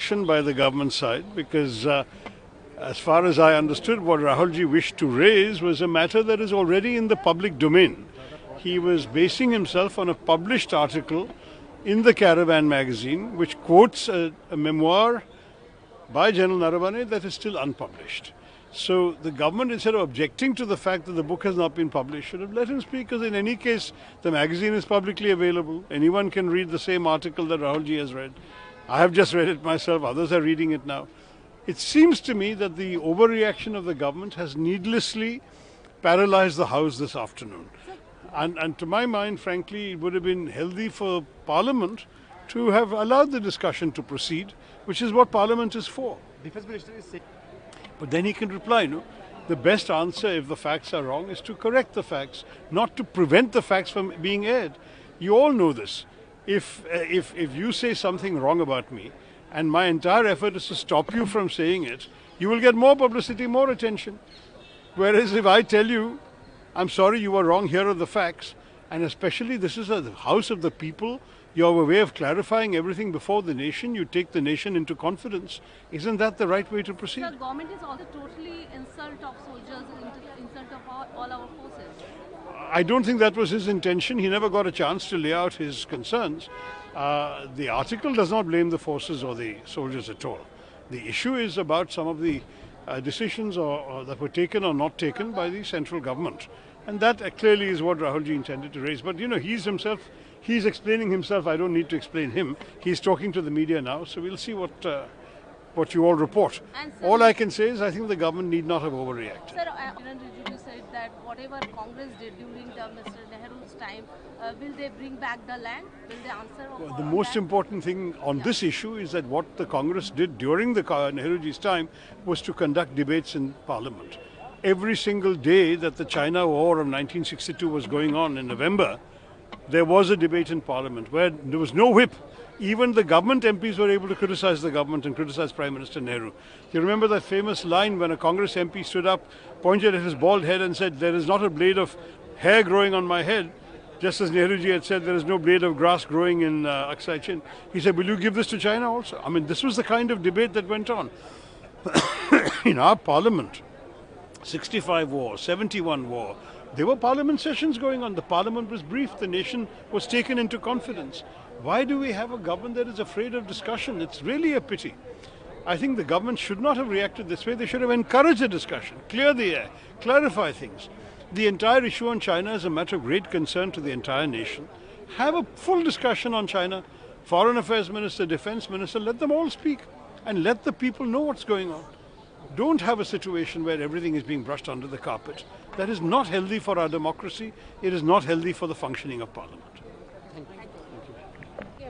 overreaction by the government side because as far as I understood, what Rahulji wished to raise was a matter that is already in the public domain. He was basing himself on a published article in the Caravan magazine which quotes a memoir by General Naravane that is still unpublished. So the government, instead of objecting to the fact that the book has not been published, should have let him speak, because in any case the magazine is publicly available. Anyone can read the same article that Rahulji has read. I have just read it myself, others are reading it now. It seems to me that the overreaction of the government has needlessly paralyzed the House this afternoon. And to my mind, frankly, it would have been healthy for Parliament to have allowed the discussion to proceed, which is what Parliament is for. Defense Minister is saying. But then he can reply, no? The best answer, if the facts are wrong, is to correct the facts, not to prevent the facts from being aired. You all know this. If you say something wrong about me, and my entire effort is to stop you from saying it, you will get more publicity, more attention. Whereas if I tell you, I'm sorry, you were wrong, here are the facts, and especially this is a house of the people, you have a way of clarifying everything before the nation, you take the nation into confidence. Isn't that the right way to proceed? The government is also totally insult of soldiers, insult of all our forces. I don't think that was his intention. He never got a chance to lay out his concerns. The article does not blame the forces or the soldiers at all. The issue is about some of the decisions that were taken or not taken by the central government. And that clearly is what Rahulji intended to raise. But you know, he's explaining himself. I don't need to explain him. He's talking to the media now, so we'll see what you all report. All I can say is I think the government need not have overreacted. Sir, you said that whatever Congress did during Mr. Nehru's time, will they bring back the land? Will they answer? The most important thing on this issue is that what the Congress did during the Nehruji's time was to conduct debates in Parliament. Every single day that the China War of 1962 was going on in November, there was a debate in Parliament where there was no whip. Even the government MPs were able to criticize the government and criticize Prime Minister Nehru. You remember that famous line when a Congress MP stood up, pointed at his bald head and said, "There is not a blade of hair growing on my head," just as Nehruji had said, "There is no blade of grass growing in Aksai Chin." He said, "Will you give this to China also?" I mean, this was the kind of debate that went on. In our Parliament, 65 war, 71 war, there were Parliament sessions going on. The Parliament was briefed. The nation was taken into confidence. Why do we have a government that is afraid of discussion? It's really a pity. I think the government should not have reacted this way. They should have encouraged the discussion, clear the air, clarify things. The entire issue on China is a matter of great concern to the entire nation. Have a full discussion on China. Foreign Affairs Minister, Defense Minister, let them all speak and let the people know what's going on. Don't have a situation where everything is being brushed under the carpet. That is not healthy for our democracy. It is not healthy for the functioning of Parliament. Thank you.